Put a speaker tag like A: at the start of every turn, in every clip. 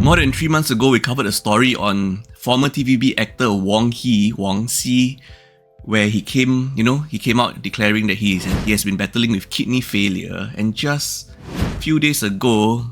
A: More than 3 months ago, we covered a story on former TVB actor Wong Si, where he came out declaring that he has been battling with kidney failure, and just a few days ago,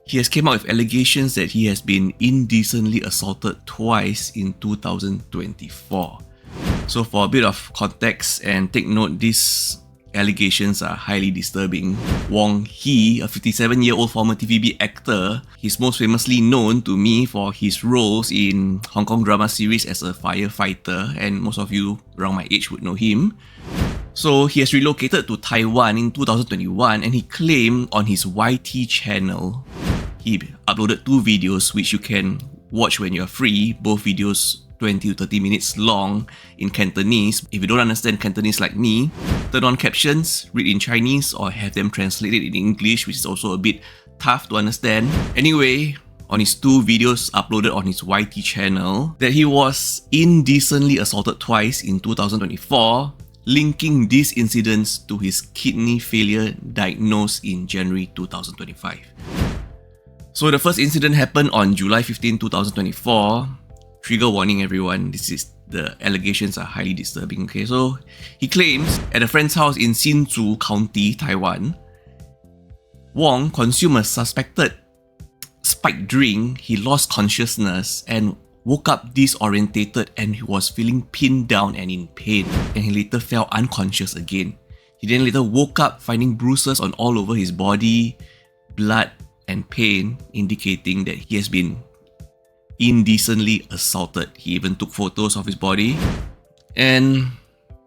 A: he has came out with allegations that he has been indecently assaulted twice in 2024. So for a bit of context, and take note, these allegations are highly disturbing. Wong a 57-year-old former TVB actor, he's most famously known to me for his roles in Hong Kong drama series as a firefighter, and most of you around my age would know him. So he has relocated to Taiwan in 2021, and he claimed on his YT channel, he uploaded 2 videos which you can watch when you're free, both videos 20 to 30 minutes long in Cantonese. If you don't understand Cantonese like me, turn on captions, read in Chinese, or have them translated in English, which is also a bit tough to understand. Anyway, on his 2 videos uploaded on his YT channel, that he was indecently assaulted twice in 2024, linking these incidents to his kidney failure diagnosed in January 2025. So the first incident happened on July 15, 2024. Trigger warning everyone, the allegations are highly disturbing. Okay, so he claims at a friend's house in Hsinchu County, Taiwan, Wong consumed a suspected spiked drink. He lost consciousness and woke up disorientated, and he was feeling pinned down and in pain, and he later fell unconscious again. He then later woke up finding bruises on all over his body, blood and pain, indicating that he has been indecently assaulted. He even took photos of his body, and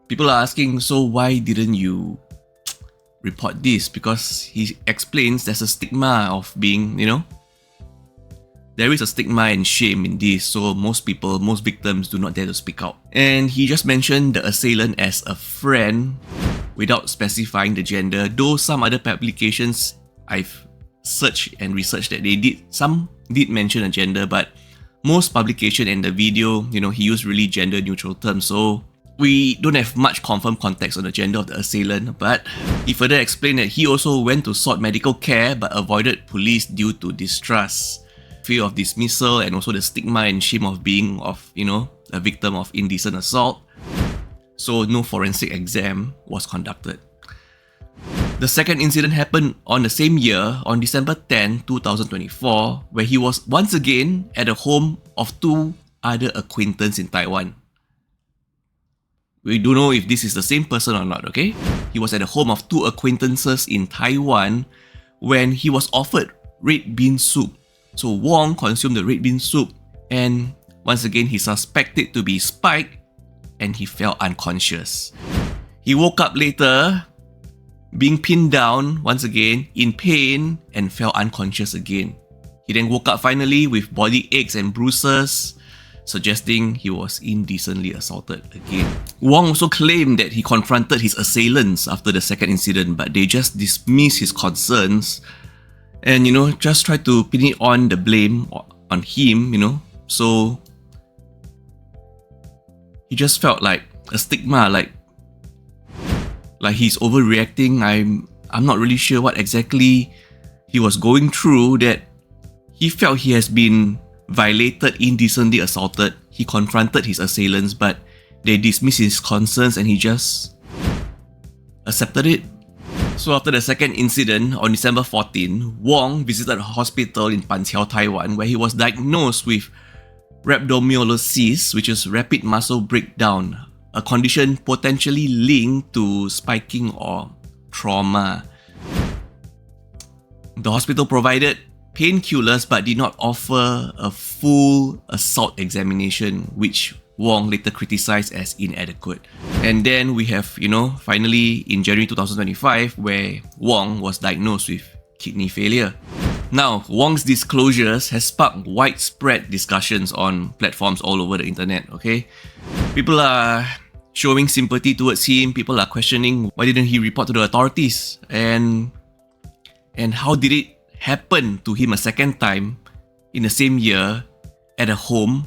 A: people are asking, so why didn't you report this? Because he explains there's a stigma of being, there is a stigma and shame in this, so most victims do not dare to speak out. And he just mentioned the assailant as a friend without specifying the gender, though some other publications I've searched and researched that some did mention a gender, but most publication and the video, he used really gender neutral terms, so we don't have much confirmed context on the gender of the assailant. But he further explained that he also went to sought medical care but avoided police due to distrust, fear of dismissal, and also the stigma and shame of being a victim of indecent assault. So no forensic exam was conducted. The second incident happened on the same year, on December 10, 2024, where he was once again at the home of 2 other acquaintances in Taiwan. We don't know if this is the same person or not, okay? He was at the home of 2 acquaintances in Taiwan when he was offered red bean soup. So Wong consumed the red bean soup, and once again he suspected to be spiked, and he fell unconscious. He woke up later, being pinned down once again, in pain, and fell unconscious again. He then woke up finally with body aches and bruises, suggesting he was indecently assaulted again. Wong also claimed that he confronted his assailants after the second incident, but they just dismissed his concerns and, just tried to pin it on the blame on him, So he just felt like a stigma, like he's overreacting. I'm not really sure what exactly he was going through, that he felt he has been violated, indecently assaulted. He confronted his assailants, but they dismissed his concerns and he just accepted it. So after the second incident on December 14, Wong visited a hospital in Panqiao, Taiwan, where he was diagnosed with rhabdomyolysis, which is rapid muscle breakdown, a condition potentially linked to spiking or trauma. The hospital provided painkillers but did not offer a full assault examination, which Wong later criticized as inadequate. And then we have, finally in January 2025, where Wong was diagnosed with kidney failure. Now, Wong's disclosures has sparked widespread discussions on platforms all over the internet, okay? People are showing sympathy towards him. People are questioning why didn't he report to the authorities, and how did it happen to him a second time in the same year at a home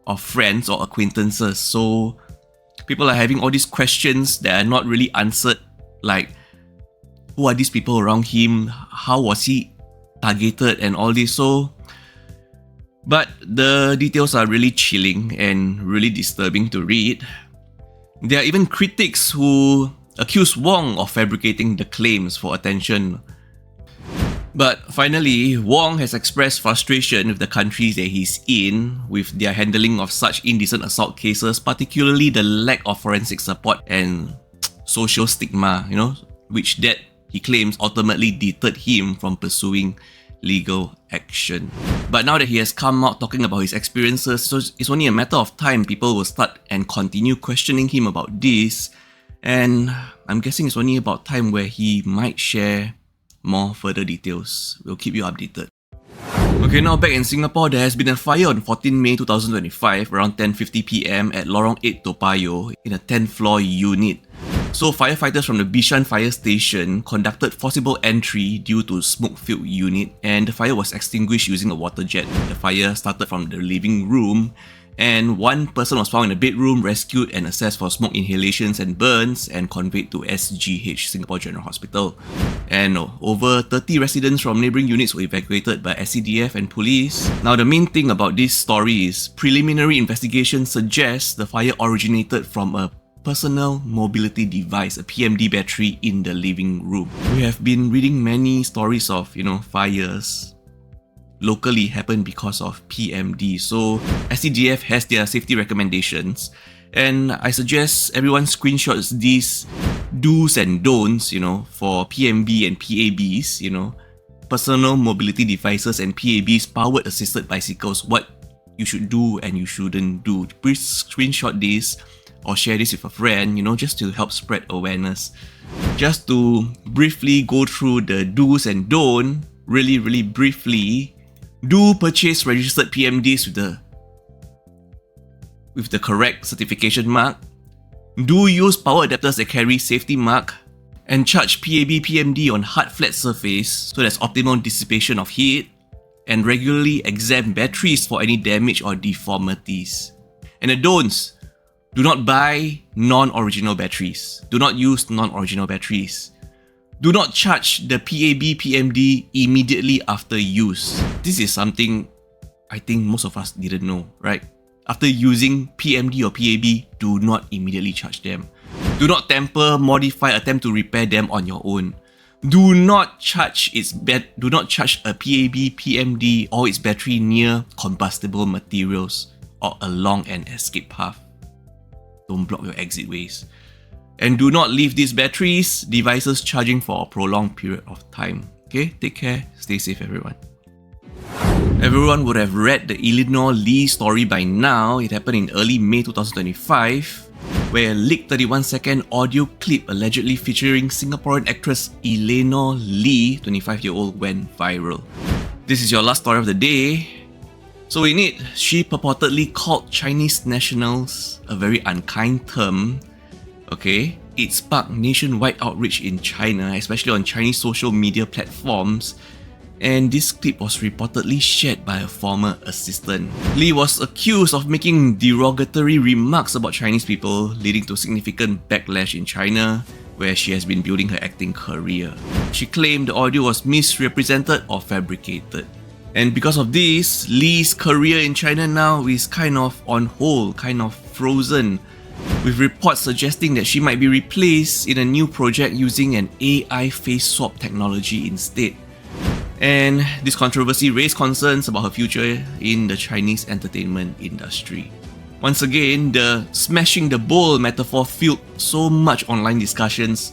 A: of friends or acquaintances. So people are having all these questions that are not really answered, like who are these people around him, how was he targeted, and all this. So But the details are really chilling and really disturbing to read. There are even critics who accuse Wong of fabricating the claims for attention. But finally, Wong has expressed frustration with the countries that he's in with their handling of such indecent assault cases, particularly the lack of forensic support and social stigma, which that he claims ultimately deterred him from pursuing legal action. But now that he has come out talking about his experiences, so it's only a matter of time people will start and continue questioning him about this, and I'm guessing it's only about time where he might share more further details. We'll keep you updated. Okay, now back in Singapore, there has been a fire on 14 May 2025 around 10:50 PM at Lorong 8 Toa Payoh in a 10th floor unit. So firefighters from the Bishan Fire Station conducted forcible entry due to smoke-filled unit, and the fire was extinguished using a water jet. The fire started from the living room, and one person was found in the bedroom, rescued and assessed for smoke inhalations and burns, and conveyed to SGH, Singapore General Hospital. And over 30 residents from neighbouring units were evacuated by SCDF and police. Now, the main thing about this story is preliminary investigation suggests the fire originated from a personal mobility device, a PMD battery in the living room. We have been reading many stories of, fires locally happen because of PMD. So SCDF has their safety recommendations, and I suggest everyone screenshots these do's and don'ts, for PMB and PABs, personal mobility devices and PABs, powered assisted bicycles, what you should do and you shouldn't do. Please screenshot this or share this with a friend, just to help spread awareness. Just to briefly go through the do's and don'ts, really briefly. Do purchase registered PMDs with the correct certification mark. Do use power adapters that carry safety mark. And charge PAB PMD on hard flat surface so there's optimal dissipation of heat. And regularly examine batteries for any damage or deformities. And the don'ts. Do not buy non-original batteries. Do not use non-original batteries. Do not charge the PAB PMD immediately after use. This is something I think most of us didn't know, right? After using PMD or PAB, do not immediately charge them. Do not tamper, modify, attempt to repair them on your own. Do not charge a PAB PMD or its battery near combustible materials or along an escape path. Don't block your exit ways. And do not leave these devices charging for a prolonged period of time. Okay, take care, stay safe everyone. Everyone would have read the Eleanor Lee story by now. It happened in early May 2025, where a leaked 31-second audio clip allegedly featuring Singaporean actress Eleanor Lee, 25-year-old, went viral. This is your last story of the day. So in it, she purportedly called Chinese nationals a very unkind term. Okay, it sparked nationwide outrage in China, especially on Chinese social media platforms, and this clip was reportedly shared by a former assistant. Lee was accused of making derogatory remarks about Chinese people, leading to significant backlash in China, where she has been building her acting career. She claimed the audio was misrepresented or fabricated. And because of this, Lee's career in China now is kind of on hold, kind of frozen, with reports suggesting that she might be replaced in a new project using an AI face swap technology instead. And this controversy raised concerns about her future in the Chinese entertainment industry. Once again, the smashing the bowl metaphor fueled so much online discussions,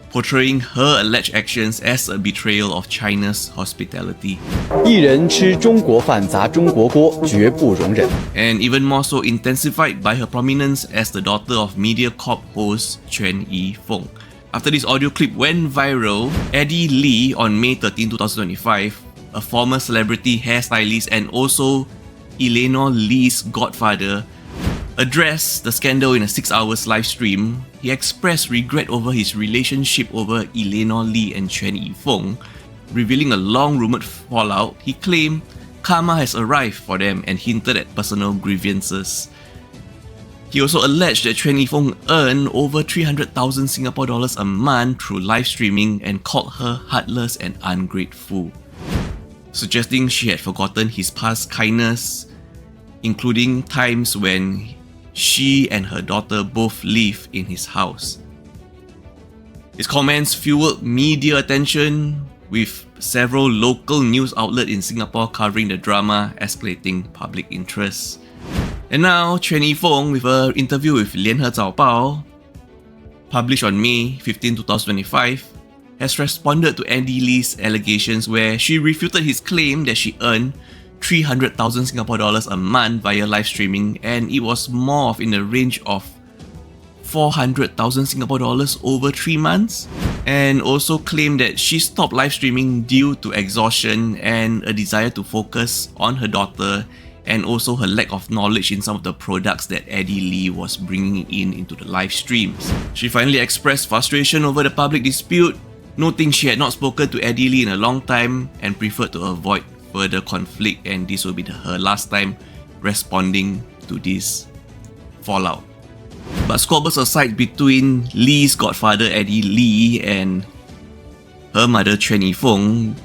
A: portraying her alleged actions as a betrayal of China's hospitality.
B: 一人吃中国饭砸中国锅，绝不容忍.
A: And even more so intensified by her prominence as the daughter of MediaCorp host Chen Yifeng. After this audio clip went viral, Eddie Lee on May 13, 2025, a former celebrity hairstylist and also Eleanor Lee's godfather, addressed the scandal in a 6-hour live stream. He expressed regret over his relationship over Eleanor Lee and Chen Yifeng, revealing a long-rumored fallout. He claimed karma has arrived for them and hinted at personal grievances. He also alleged that Chen Yifeng earned over 300,000 Singapore dollars a month through live streaming and called her heartless and ungrateful. suggesting she had forgotten his past kindness, including times when she and her daughter both live in his house. His comments fueled media attention, with several local news outlets in Singapore covering the drama, escalating public interest. And now, Chen Yifeng, with an interview with 联合早报, published on May 15, 2025, has responded to Eddie Lee's allegations where she refuted his claim that she earned 300,000 Singapore dollars a month via live streaming, and it was more of in the range of 400,000 Singapore dollars over 3 months, and also claimed that she stopped live streaming due to exhaustion and a desire to focus on her daughter, and also her lack of knowledge in some of the products that Eddie Lee was bringing into the live streams. She finally expressed frustration over the public dispute, noting she had not spoken to Eddie Lee in a long time and preferred to avoid further conflict, and this will be her last time responding to this fallout. But squabbles aside between Lee's godfather Eddie Lee and her mother Chen Yifeng,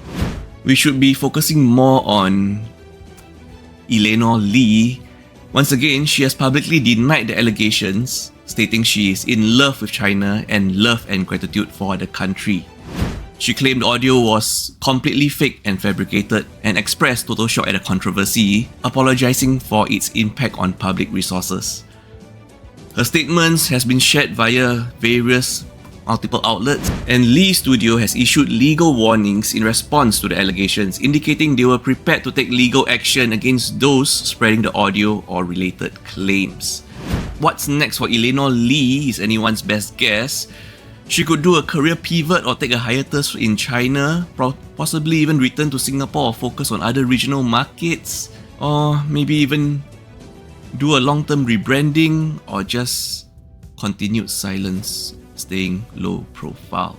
A: we should be focusing more on Eleanor Lee. Once again, she has publicly denied the allegations, stating she is in love with China and love and gratitude for the country. She claimed the audio was completely fake and fabricated, and expressed total shock at the controversy, apologizing for its impact on public resources. Her statements has been shared via various multiple outlets, and Lee Studio has issued legal warnings in response to the allegations, indicating they were prepared to take legal action against those spreading the audio or related claims. What's next for Eleanor Lee is anyone's best guess. She could do a career pivot or take a hiatus in China, possibly even return to Singapore or focus on other regional markets, or maybe even do a long-term rebranding, or just continued silence, staying low profile.